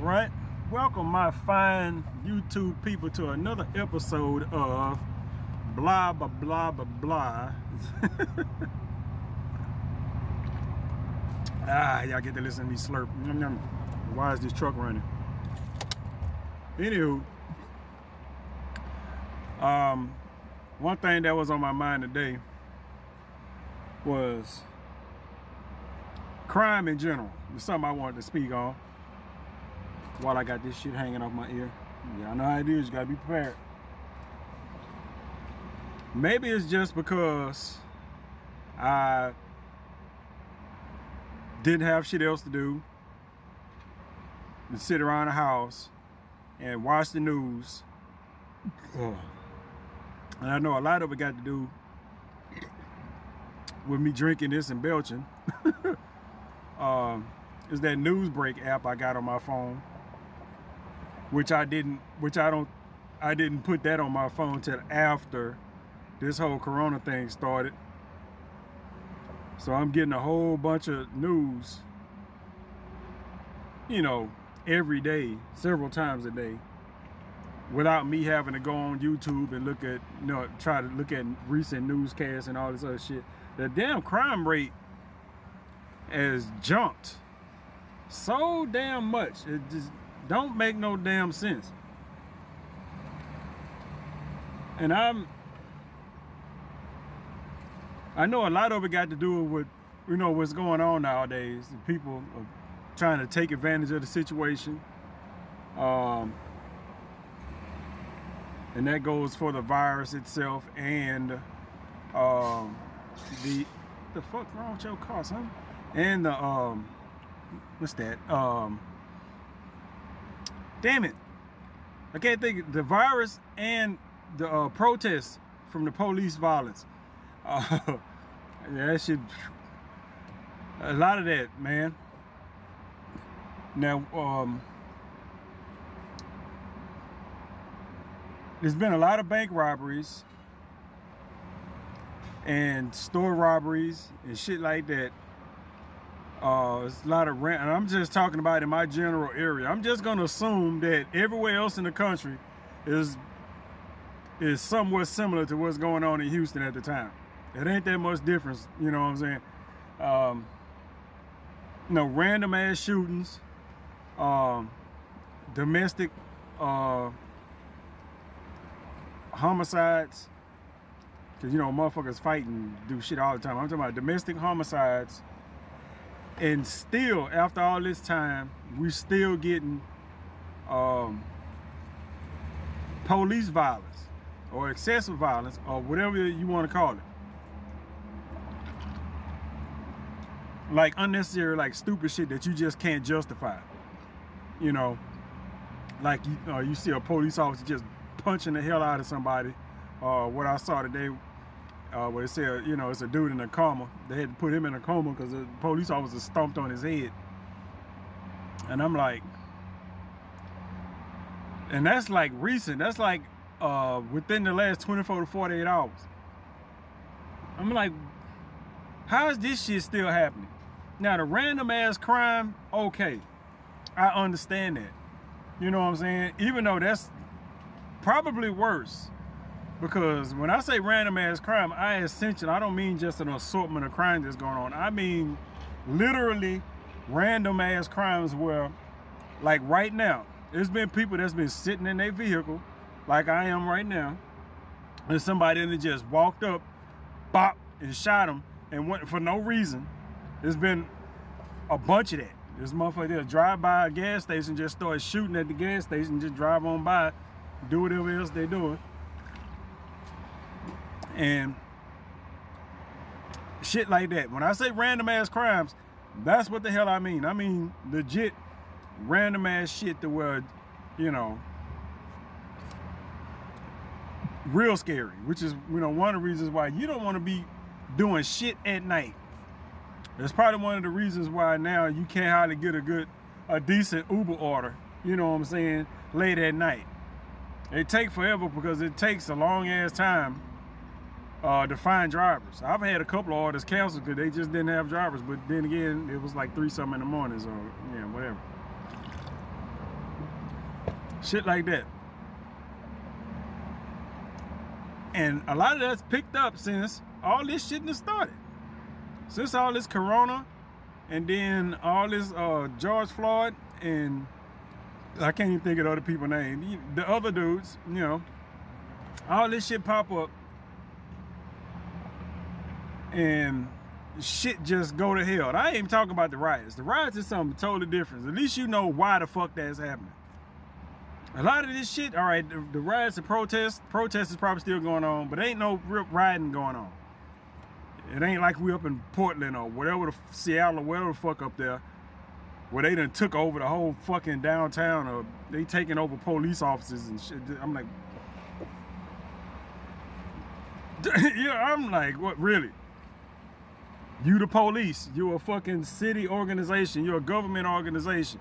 right? Welcome my fine YouTube people to another episode of blah blah blah blah blah. Y'all get to listen to me slurp. Why is this truck running? Anywho, one thing that was on my mind today was crime in general. It's something I wanted to speak on while I got this shit hanging off my ear. Y'all know how it is, you gotta be prepared. Maybe it's just because I didn't have shit else to do and sit around the house and watch the news. And I know a lot of it got to do with me drinking this and belching. Is that news break app I got on my phone, I didn't put that on my phone till after this whole corona thing started. So I'm getting a whole bunch of news, you know, every day, several times a day, without me having to go on YouTube and look at, you know, try to look at recent newscasts and all this other shit. The damn crime rate has jumped so damn much. It just don't make no damn sense. And I know a lot of it got to do with, you know, what's going on nowadays. People are trying to take advantage of the situation. And that goes for the virus itself and the fuck wrong with your car, son? And the what's that? Damn it, I can't think of the virus and the protests from the police violence. Yeah, that shit, a lot of that, man. Now, there's been a lot of bank robberies and store robberies and shit like that. It's a lot of rent, and I'm just talking about in my general area. I'm just gonna assume that everywhere else in the country is somewhat similar to what's going on in Houston at the time. It ain't that much difference, you know what I'm saying? You know, random ass shootings, domestic homicides, because, you know, motherfuckers fight and do shit all the time. I'm talking about domestic homicides. And still, after all this time, we still getting police violence or excessive violence or whatever you want to call it. Like unnecessary, like stupid shit that you just can't justify. You know, like you see a police officer just punching the hell out of somebody. What I saw today, where it said, you know, it's a dude in a coma. They had to put him in a coma because the police officer stomped on his head. And I'm like, and that's like recent. That's like within the last 24 to 48 hours. I'm like, how is this shit still happening? Now, the random ass crime, okay, I understand that. You know what I'm saying? Even though that's probably worse. Because when I say random ass crime, I don't mean just an assortment of crime that's going on. I mean literally random ass crimes where, like right now, there's been people that's been sitting in their vehicle, like I am right now, and somebody that just walked up, bop, and shot them, and went for no reason. There's been a bunch of that. This motherfucker that'll drive by a gas station, just start shooting at the gas station, just drive on by, do whatever else they're doing. And shit like that. When I say random ass crimes, that's what the hell I mean. I mean legit random ass shit to where, you know, real scary, which is, you know, one of the reasons why you don't want to be doing shit at night. That's probably one of the reasons why now you can't hardly get a decent Uber order, you know what I'm saying, late at night. It takes forever because it takes a long ass time to find drivers. I've had a couple of orders canceled because they just didn't have drivers, but then again, it was like 3 something in the morning, so yeah, whatever. Shit like that. And a lot of that's picked up since all this shit has started. Since all this corona, and then all this George Floyd, and I can't even think of other people's names. The other dudes, you know, all this shit pop up, and shit just go to hell. And I ain't even talking about the riots. The riots is something totally different. At least you know why the fuck that's happening. A lot of this shit, all right, the riots and protests is probably still going on, but ain't no real rioting going on. It ain't like we up in Portland or whatever, Seattle or whatever the fuck up there, where they done took over the whole fucking downtown, or they taking over police offices and shit. I'm like, yeah, I'm like, what, really? You the police, you a fucking city organization, you're a government organization.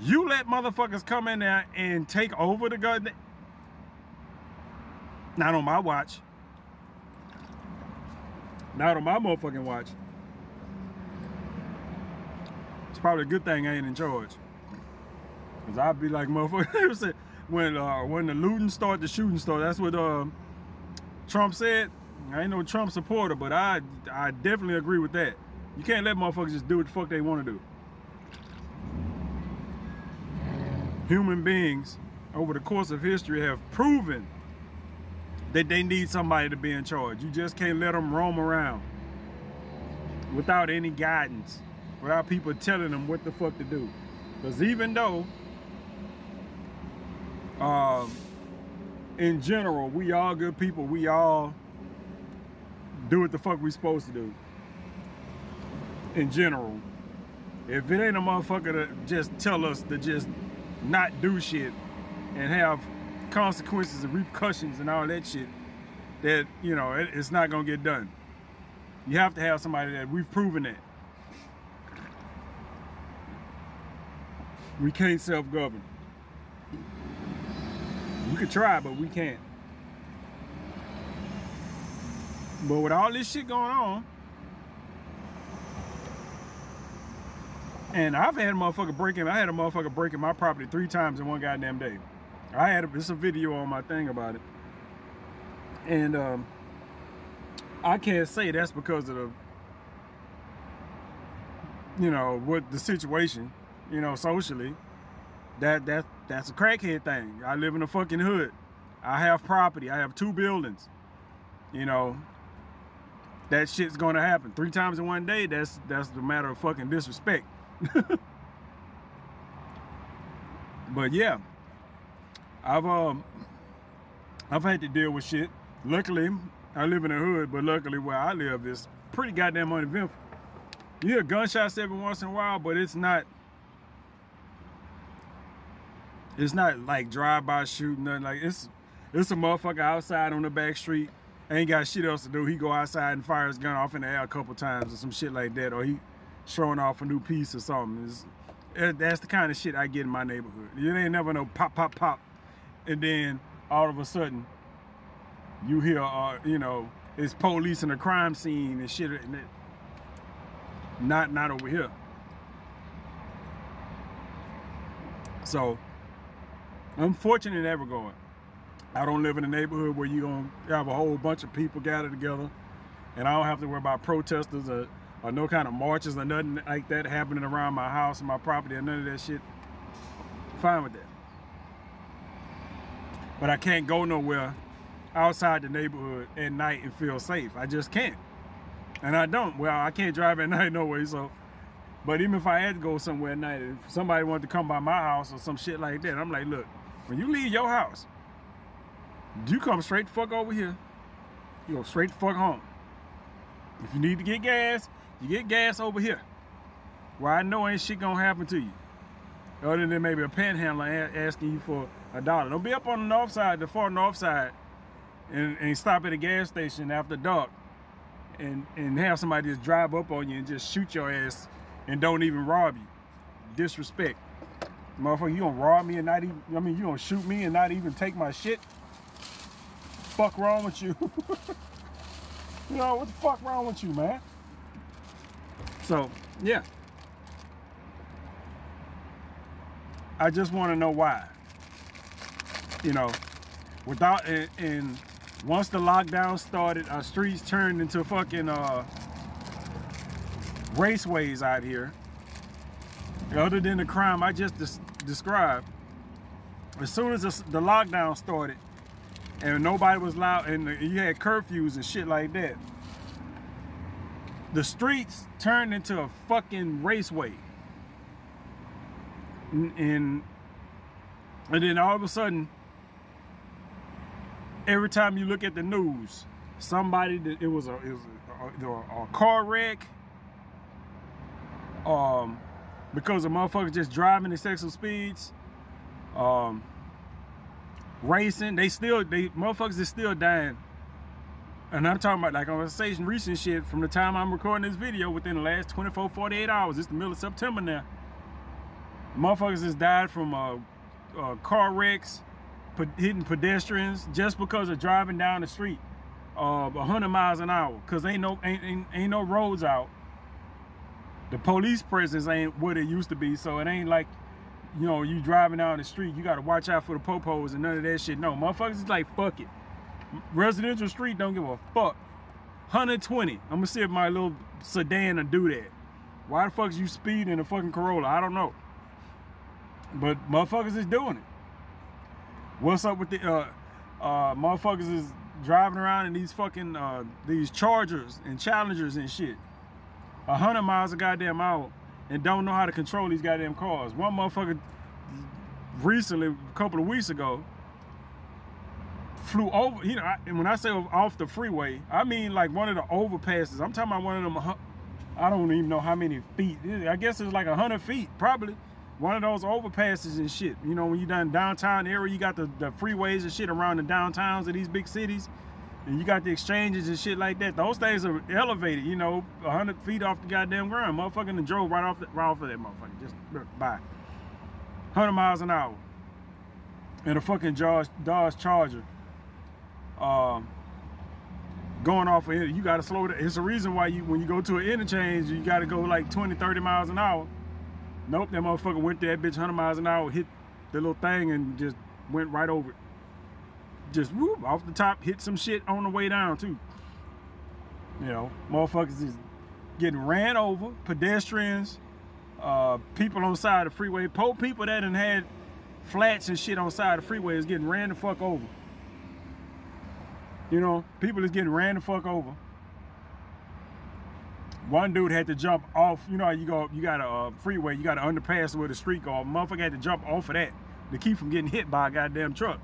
You let motherfuckers come in there and take over the gun? Not on my watch. Not on my motherfucking watch. It's probably a good thing I ain't in charge. Cause I'd be like, motherfucker, when the looting start, the shooting start. That's what Trump said. I ain't no Trump supporter, but I definitely agree with that. You can't let motherfuckers just do what the fuck they want to do. Human beings over the course of history have proven that they need somebody to be in charge. You just can't let them roam around without any guidance, without people telling them what the fuck to do. Because even though, in general, we all good people, we all do what the fuck we supposed to do. In general, if it ain't a motherfucker to just tell us to just not do shit and have consequences and repercussions and all that shit, that, you know, it's not gonna get done. You have to have somebody that we've proven that. We can't self-govern. We could try, but we can't. But with all this shit going on, and I've had a motherfucker breaking my property 3 times in one goddamn day. It's a video on my thing about it. And I can't say that's because of the, you know, what the situation, you know, socially. That's a crackhead thing. I live in a fucking hood. I have property. I have 2 buildings. You know, that shit's gonna happen 3 times in one day. That's the matter of fucking disrespect. But yeah, I've had to deal with shit. Luckily, I live in the hood, but luckily where I live is pretty goddamn uneventful. You hear gunshots every once in a while, but it's not like drive-by shooting, nothing. Like it's a motherfucker outside on the back street, ain't got shit else to do. He go outside and fire his gun off in the air a couple times or some shit like that, or he showing off a new piece or something. That's the kind of shit I get in my neighborhood. You ain't never know pop, pop, pop, and then all of a sudden you hear, you know, it's police in a crime scene and shit. And not over here. So I'm fortunate in that regard. I don't live in a neighborhood where you're gonna have a whole bunch of people gathered together, and I don't have to worry about protesters or no kind of marches or nothing like that happening around my house and my property or none of that shit. Fine with that. But I can't go nowhere outside the neighborhood at night and feel safe. I just can't. And I don't. Well, I can't drive at night no way, so. But even if I had to go somewhere at night, if somebody wanted to come by my house or some shit like that, I'm like, look, when you leave your house, you come straight the fuck over here. You go straight the fuck home. If you need to get gas, you get gas over here, where I know ain't shit gonna happen to you, other than maybe a panhandler asking you for $1. Don't be up on the north side, the far north side, and stop at a gas station after dark and have somebody just drive up on you and just shoot your ass and don't even rob you. Disrespect. Motherfucker, you gonna rob me and not even, I mean, you gonna shoot me and not even take my shit? Fuck wrong with you? You know, what the fuck wrong with you, man? So, yeah. I just want to know why. you know, without, and once the lockdown started, our streets turned into fucking raceways out here. Other than the crime I just described, as soon as the lockdown started and nobody was allowed, and you had curfews and shit like that, the streets turned into a fucking raceway. And then all of a sudden, every time you look at the news, somebody, it was a car wreck, because of motherfuckers just driving at excessive speeds, racing. Motherfuckers is still dying. And I'm talking about, like, on station recent shit from the time I'm recording this video, within the last 24, 48 hours. It's the middle of September now. Motherfuckers just died from car wrecks, hitting pedestrians, just because of driving down the street 100 miles an hour, because ain't no roads out. The police presence ain't what it used to be, so it ain't like, you know, you driving down the street, you gotta watch out for the popos and none of that shit. No, motherfuckers is like, fuck it. Residential street don't give a fuck. 120. I'm gonna see if my little sedan will do that. Why the fuck is you speeding in a fucking Corolla? I don't know. But motherfuckers is doing it. What's up with the motherfuckers is driving around in these fucking these Chargers and Challengers and shit, 100 miles a goddamn hour, and don't know how to control these goddamn cars. One motherfucker recently, a couple of weeks ago, flew over, you know, and when I say off the freeway, I mean like one of the overpasses. I'm talking about one of them, I don't even know how many feet. I guess it's like 100 feet, probably. One of those overpasses and shit. You know, when you done downtown area, you got the freeways and shit around the downtowns of these big cities. And you got the exchanges and shit like that. Those things are elevated, you know, 100 feet off the goddamn ground. Motherfucking drove right off of that motherfucker. Just by 100 miles an hour. And a fucking Dodge Charger. Going off of it, you gotta slow down. It's a reason why when you go to an interchange, you gotta go like 20, 30 miles an hour. Nope, that motherfucker went there, bitch, 100 miles an hour, hit the little thing and just went right over it. Just whoop, off the top, hit some shit on the way down too. You know, motherfuckers is getting ran over, pedestrians, people on the side of the freeway, people that done had flats and shit on the side of the freeway is getting ran the fuck over. You know, people is getting ran the fuck over. One dude had to jump off, you know, you got a freeway, you got an underpass where the street go. Motherfucker had to jump off of that to keep from getting hit by a goddamn truck.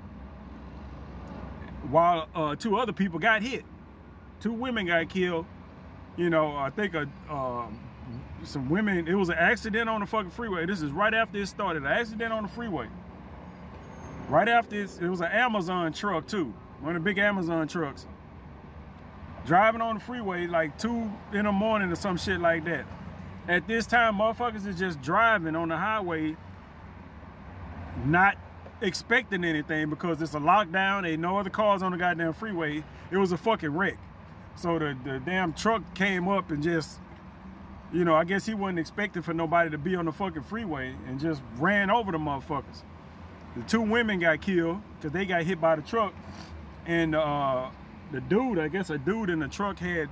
While 2 other people got hit. 2 women got killed. You know, I think some women, it was an accident on the fucking freeway. This is right after it started, an accident on the freeway. Right after it was an Amazon truck too. One of the big Amazon trucks. Driving on the freeway like 2 in the morning or some shit like that. At this time, motherfuckers is just driving on the highway, not expecting anything because it's a lockdown. Ain't no other cars on the goddamn freeway. It was a fucking wreck. So the damn truck came up and just, you know, I guess he wasn't expecting for nobody to be on the fucking freeway and just ran over the motherfuckers. The 2 women got killed because they got hit by the truck. And the dude, I guess a dude in the truck had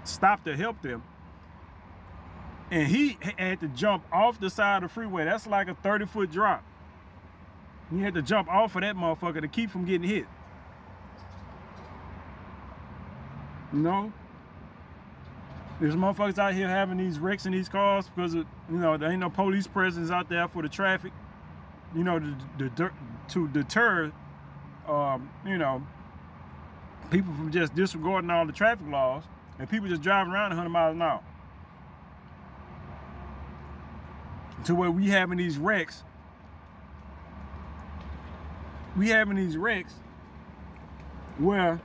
stopped to help them. And he had to jump off the side of the freeway. That's like a 30-foot drop. He had to jump off of that motherfucker to keep from getting hit. You know? There's motherfuckers out here having these wrecks in these cars because, you know, there ain't no police presence out there for the traffic. You know, to deter, you know, people from just disregarding all the traffic laws, and people just driving around 100 miles an hour. To where we having these wrecks. We having these wrecks where,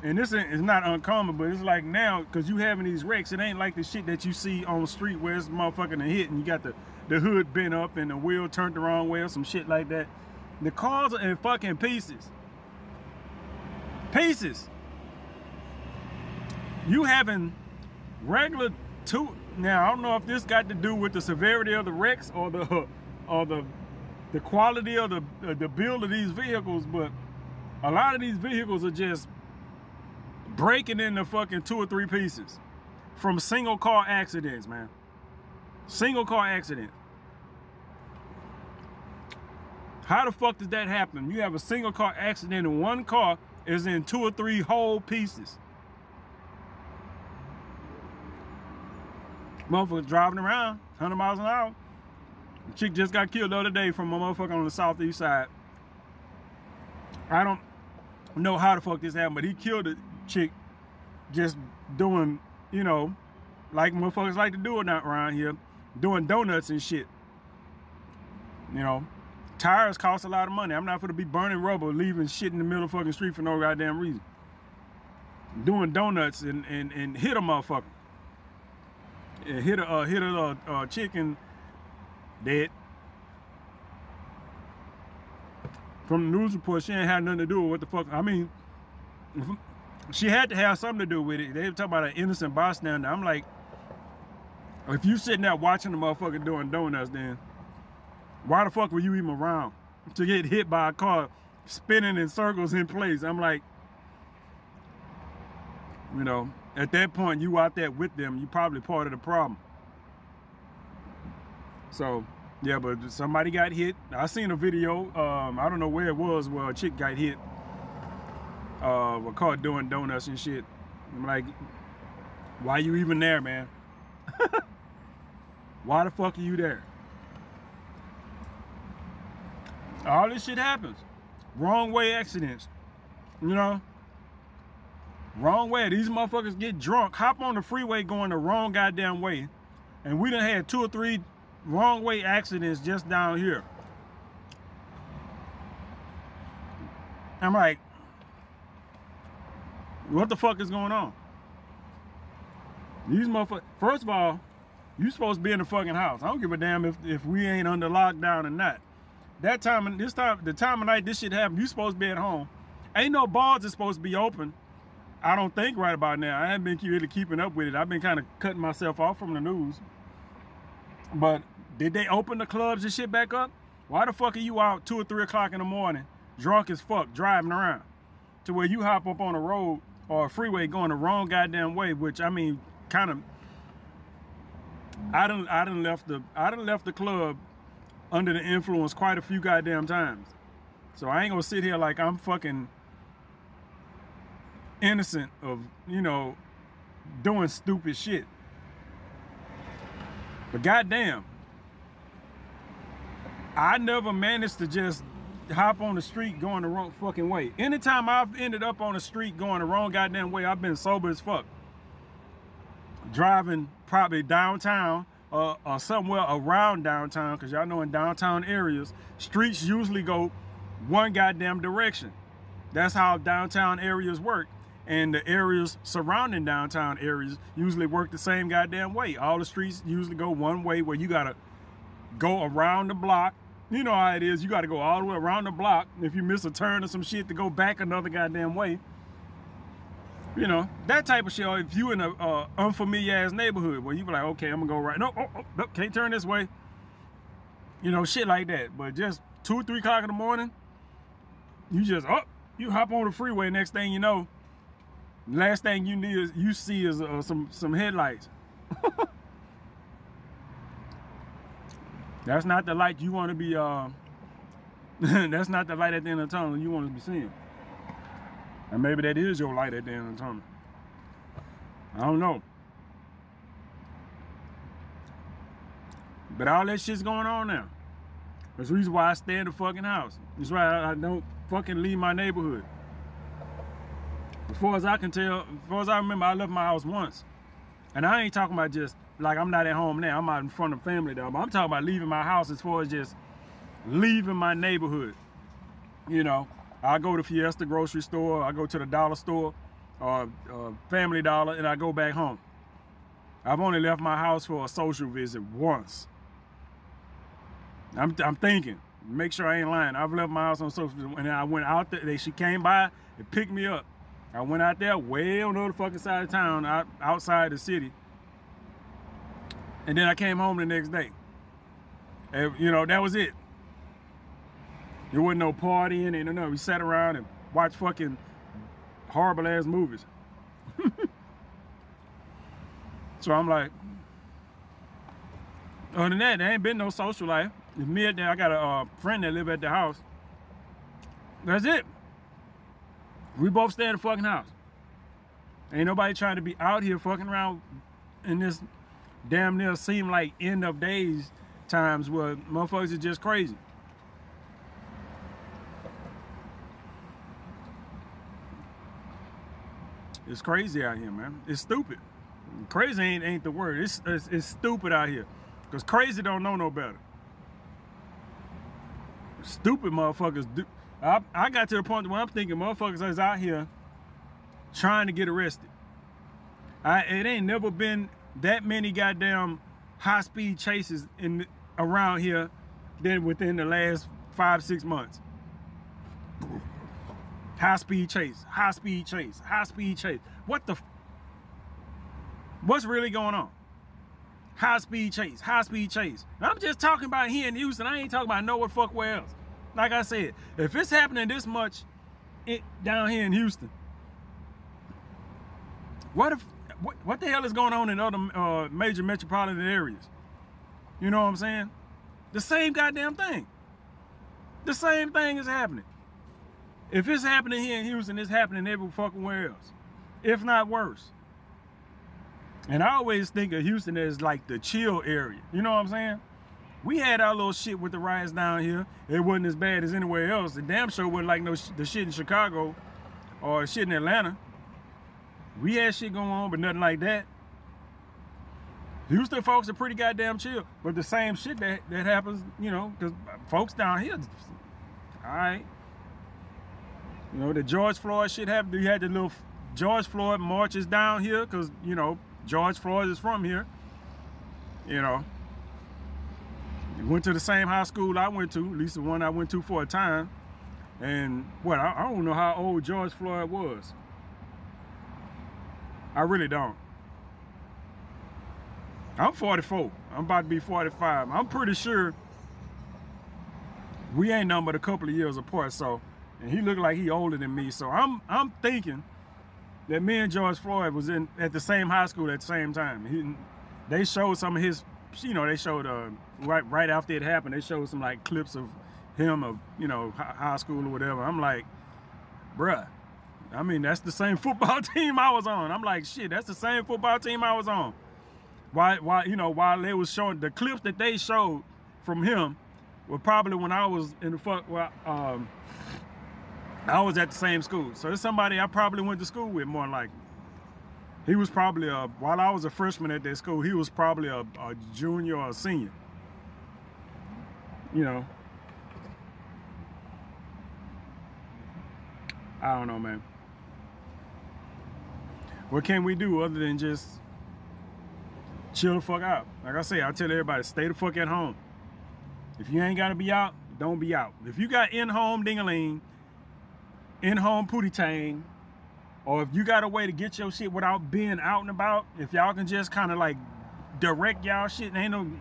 and this is not uncommon, but it's like now, because you having these wrecks, it ain't like the shit that you see on the street where it's motherfucking hit and you got the hood bent up and the wheel turned the wrong way or some shit like that. The cars are in fucking pieces. Pieces. You having regular now I don't know if this got to do with the severity of the wrecks or the the quality of the build of these vehicles, but a lot of these vehicles are just breaking into fucking 2 or 3 pieces from single car accidents, man. Single car accidents. How the fuck does that happen? You have a single car accident and one car is in 2 or 3 whole pieces. Motherfuckers driving around 100 miles an hour. The chick just got killed the other day from a motherfucker on the southeast side. I don't know how the fuck this happened, but he killed a chick just doing, you know, like motherfuckers like to do it around here, doing donuts and shit. You know, tires cost a lot of money. I'm not gonna be burning rubber, leaving shit in the middle of the fucking street for no goddamn reason. Doing donuts and hit a motherfucker. And hit a chicken dead. From the news report, she ain't had nothing to do with what the fuck. I mean, she had to have something to do with it. They were talking about an innocent bystander. I'm like, if you sitting there watching the motherfucker doing donuts, then why the fuck were you even around to get hit by a car spinning in circles in place? I'm like, you know, at that point, you out there with them, you probably part of the problem. So, yeah, but somebody got hit. I seen a video, I don't know where it was, where a chick got hit. A car doing donuts and shit. I'm like, why you even there, man? Why the fuck are you there? All this shit happens. Wrong way accidents, you know? Wrong way. These motherfuckers get drunk, hop on the freeway going the wrong goddamn way. And we done had 2 or 3 wrong way accidents just down here. I'm like, what the fuck is going on? These motherfuckers, first of all, you supposed to be in the fucking house. I don't give a damn if we ain't under lockdown or not. That time, the time of night this shit happened, you supposed to be at home. Ain't no bars that's supposed to be open. I don't think right about now. I haven't been really keeping up with it. I've been kind of cutting myself off from the news. But did they open the clubs and shit back up? Why the fuck are you out 2 or 3 o'clock in the morning, drunk as fuck, driving around? To where you hop up on a road or a freeway going the wrong goddamn way, which I mean, kind of, I done left the club under the influence quite a few goddamn times. So I ain't gonna sit here like I'm fucking innocent of, you know, doing stupid shit. But goddamn, I never managed to just hop on the street going the wrong fucking way. Anytime I've ended up on the street going the wrong goddamn way, I've been sober as fuck. Driving probably downtown or somewhere around downtown, because y'all know in downtown areas, streets usually go one goddamn direction. That's how downtown areas work. And the areas surrounding downtown areas usually work the same goddamn way. All the streets usually go one way, where you gotta go around the block. You know how it is. You gotta go all the way around the block. If you miss a turn or some shit, to go back another goddamn way. You know, that type of shit. Or if you in a unfamiliar ass neighborhood where you be like, okay, I'm gonna go right. No, no, can't turn this way. You know, shit like that. But just 2 or 3 o'clock in the morning, you just you hop on the freeway. Next thing you know, last thing you see is some headlights. That's not the light you want to be. That's not the light at the end of the tunnel you want to be seeing. And maybe that is your light at the end of the tunnel. I don't know. But all that shit's going on now. That's the reason why I stay in the fucking house. That's why I don't fucking leave my neighborhood. As far as I can tell, as far as I remember, I left my house once. And I ain't talking about just, like, I'm not at home now. I'm out in front of family though. But I'm talking about leaving my house as far as just leaving my neighborhood. You know, I go to Fiesta grocery store, I go to the dollar store, or Family Dollar, and I go back home. I've only left my house for a social visit once. I'm thinking, make sure I ain't lying. I've left my house on social visit, and I went out there. She came by and picked me up. I went out there way on the other fucking side of town, outside the city. And then I came home the next day. And, you know, that was it. There wasn't no partying and no. We sat around and watched fucking horrible ass movies. So I'm like, other than that, there ain't been no social life. It's me at there. I got a friend that live at the house. That's it. We both stay in the fucking house. Ain't nobody trying to be out here fucking around in this damn near seem like end of days times where motherfuckers are just crazy. It's crazy out here, man. It's stupid. Crazy ain't the word. It's stupid out here. Because crazy don't know no better. Stupid motherfuckers do. I got to the point where I'm thinking motherfuckers is out here trying to get arrested. It ain't never been that many goddamn high-speed chases around here than within the last 5-6 months. High-speed chase, high-speed chase, high-speed chase. What's really going on? High-speed chase, high-speed chase. I'm just talking about here in Houston. I ain't talking about nowhere fuck where else. Like I said, if it's happening this much down here in Houston, what the hell is going on in other major metropolitan areas? You know what I'm saying? The same goddamn thing. The same thing is happening. If it's happening here in Houston, it's happening every fucking where else, if not worse. And I always think of Houston as like the chill area. You know what I'm saying? We had our little shit with the riots down here. It wasn't as bad as anywhere else. The damn sure wasn't like the shit in Chicago or shit in Atlanta. We had shit going on, but nothing like that. Houston folks are pretty goddamn chill. But the same shit that happens, you know, because folks down here, all right. You know, the George Floyd shit happened. You had the little George Floyd marches down here because, you know, George Floyd is from here. You know. He went to the same high school I went to, at least the one I went to for a time. And, what, I don't know how old George Floyd was. I really don't. I'm 44. I'm about to be 45. I'm pretty sure we ain't nothing but a couple of years apart, so, and he looked like he older than me, so I'm thinking that me and George Floyd was at the same high school at the same time. They showed some of his, you know, they showed right after it happened, they showed some like clips of him of, you know, high school or whatever. I'm like, bruh, I mean, that's the same football team I was on. I'm like, shit, that's the same football team I was on. While they was showing the clips that they showed from him were probably when I was in the I was at the same school. So it's somebody I probably went to school with more than likely. He was probably while I was a freshman at that school, he was probably a junior or a senior. You know. I don't know, man. What can we do other than just chill the fuck out? Like I say, I tell everybody, stay the fuck at home. If you ain't gotta be out, don't be out. If you got in-home ding-a-ling, in-home pootie tang, or if you got a way to get your shit without being out and about, if y'all can just kind of like direct y'all shit, ain't no,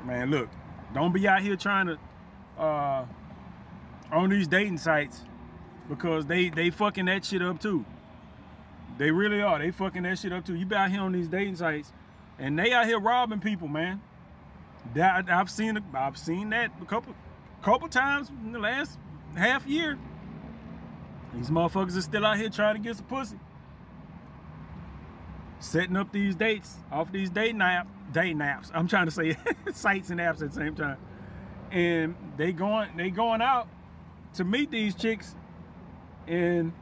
man, look, don't be out here trying to on these dating sites, because they fucking that shit up too. They really are. They fucking that shit up too. You be out here on these dating sites, and they out here robbing people, man. I've seen that a couple times in the last half year. These motherfuckers are still out here trying to get some pussy, setting up these dates off these dating apps. I'm trying to say sites and apps at the same time, and they going out to meet these chicks, and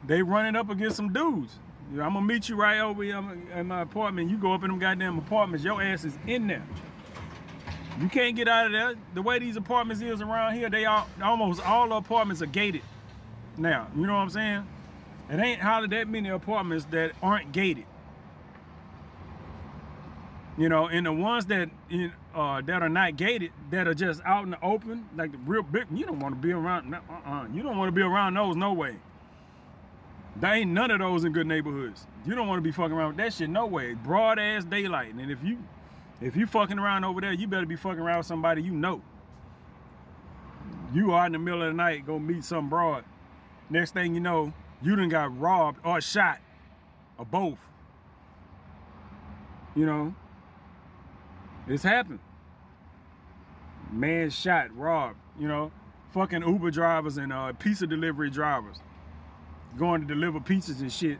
they running up against some dudes. You know, I'm gonna meet you right over here at my apartment. You go up in them goddamn apartments, your ass is in there. You can't get out of there. The way these apartments is around here, almost all the apartments are gated now. You know what I'm saying? It ain't hardly that many apartments that aren't gated. You know, and the ones that are not gated, that are just out in the open, like the real big, you don't want to be around. You don't want to be around those, no way. There ain't none of those in good neighborhoods. You don't want to be fucking around with that shit, no way. Broad ass daylight, and if you If you fucking around over there, you better be fucking around with somebody you know. You are in the middle of the night, go meet some broad. Next thing you know, you done got robbed or shot, or both. You know, it's happened. Man shot, robbed, you know. Fucking Uber drivers and pizza delivery drivers going to deliver pizzas and shit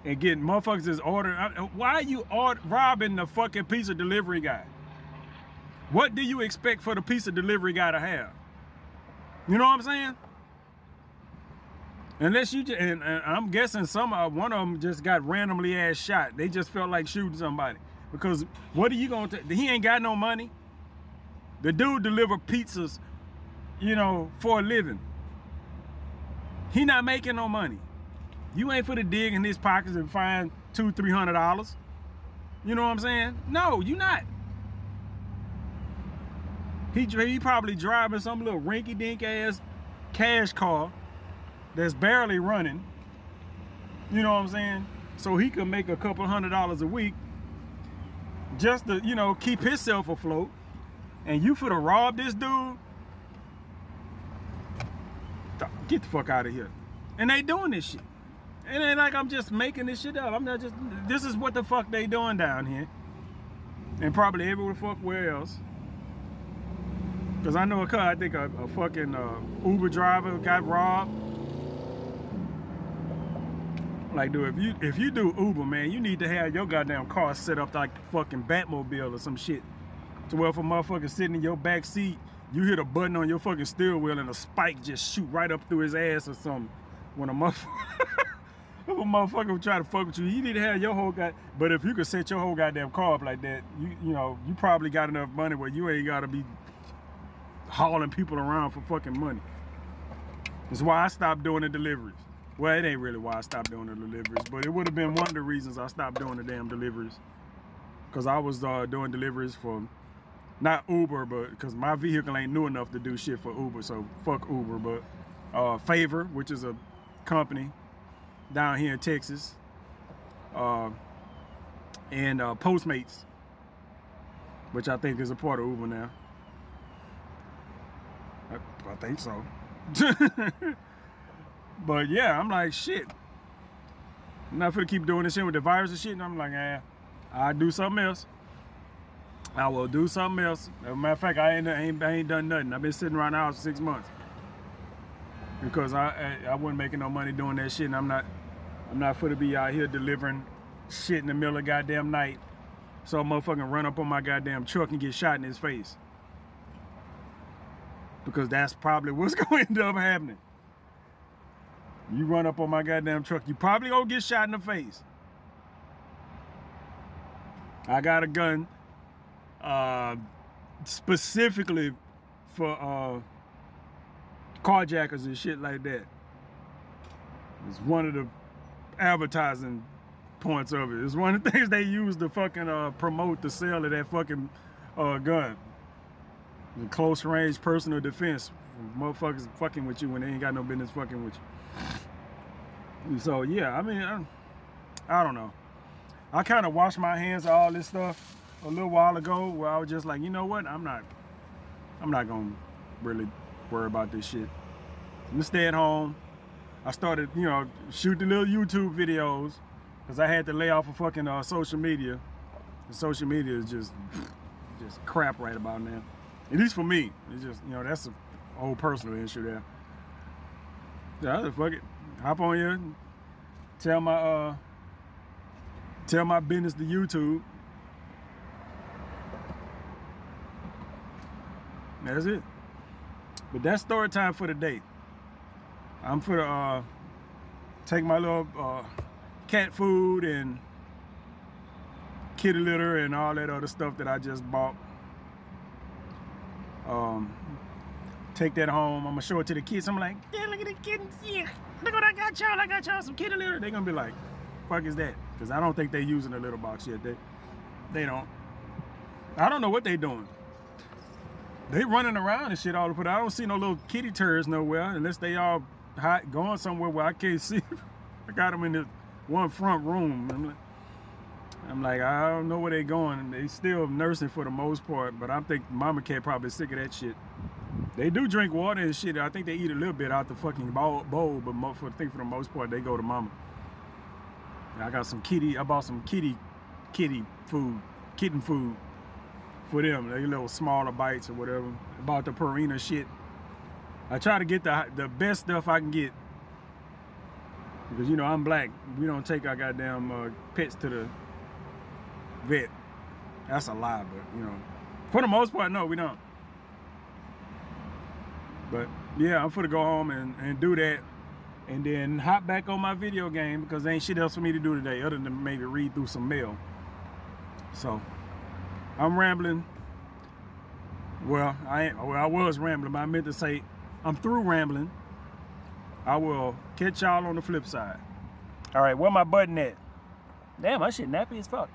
and getting motherfuckers is ordering. Why are you robbing the fucking pizza delivery guy? What do you expect for the pizza delivery guy to have? You know what I'm saying? Unless you just, and I'm guessing one of them just got randomly ass shot. They just felt like shooting somebody. Because what are you gonna he ain't got no money. The dude delivered pizzas, you know, for a living. He not making no money. You ain't for to dig in his pockets and find $200-300. You know what I'm saying? No, you not. He probably driving some little rinky-dink ass cash car that's barely running. You know what I'm saying? So he could make a couple $100 a week just to, you know, keep himself afloat. And you finna rob this dude? Get the fuck out of here. And they doing this shit. It ain't like I'm just making this shit up. I'm not just, this is what the fuck they doing down here. And probably everywhere the fuck where else. Cause I know I think a fucking Uber driver got robbed. Like, dude, if you do Uber, man, you need to have your goddamn car set up like fucking Batmobile or some shit. To where if a motherfucker sitting in your back seat, you hit a button on your fucking steering wheel and a spike just shoot right up through his ass or something. When a motherfucker would try to fuck with you, you need to have your whole but if you could set your whole goddamn car up like that, you know, you probably got enough money where you ain't gotta be hauling people around for fucking money. That's why I stopped doing the deliveries. Well, it ain't really why I stopped doing the deliveries, but it would have been one of the reasons I stopped doing the damn deliveries. Cause I was doing deliveries for, not Uber, but because my vehicle ain't new enough to do shit for Uber, so fuck Uber, but Favor, which is a company down here in Texas, and Postmates, which I think is a part of Uber now. I think so. But yeah, I'm like, shit. I'm not gonna keep doing this shit with the virus and shit, and I'm like, I'll do something else. I will do something else. As a matter of fact, I ain't done nothing. I've been sitting around the house for 6 months. Because I wasn't making no money doing that shit, and I'm not for to be out here delivering shit in the middle of the goddamn night so a motherfucker run up on my goddamn truck and get shot in his face. Because that's probably what's going to end up happening. You run up on my goddamn truck, you probably gonna get shot in the face. I got a gun specifically for carjackers and shit like that. It's one of the advertising points of it. It's one of the things they use to fucking promote the sale of that fucking gun. The close range personal defense. Motherfuckers fucking with you when they ain't got no business fucking with you. So yeah, I mean, I don't know. I kind of washed my hands of all this stuff a little while ago, where I was just like, you know what? I'm not gonna really worry about this shit. I'm gonna stay at home. I started, you know, shooting little YouTube videos because I had to lay off of fucking social media. And social media is just crap right about now. At least for me. It's just, you know, that's a whole personal issue there. Yeah, fuck it. Hop on here, tell my business to YouTube. That's it. But that's story time for the day. I'm for to take my little cat food and kitty litter and all that other stuff that I just bought. Take that home. I'm gonna show it to the kids. I'm like, yeah, look at the kittens. Yeah, look what I got y'all. I got y'all some kitty litter. They're gonna be like, fuck is that? Because I don't think they're using the litter box yet. They don't. I don't know what they doing. They running around and shit all the time. I don't see no little kitty turds nowhere unless they all going somewhere where I can't see. I got them in this one front room. I'm like, I'm like, I don't know where they're going. They still nursing for the most part, but I think mama cat probably sick of that shit. They do drink water and shit. I think they eat a little bit out the fucking bowl, but for the most part, they go to mama. I got some kitty. I bought some kitten food for them. They little smaller bites or whatever. I bought the Purina shit. I try to get the best stuff I can get because, you know, I'm black. We don't take our goddamn pets to the vet. That's a lie, but, you know, for the most part, no, we don't. But yeah, I'm finna go home and do that, and then hop back on my video game because there ain't shit else for me to do today other than maybe read through some mail. So I'm rambling. Well, I was rambling, but I meant to say I'm through rambling. I will catch y'all on the flip side. All right, where my button at? Damn, my shit nappy as fuck.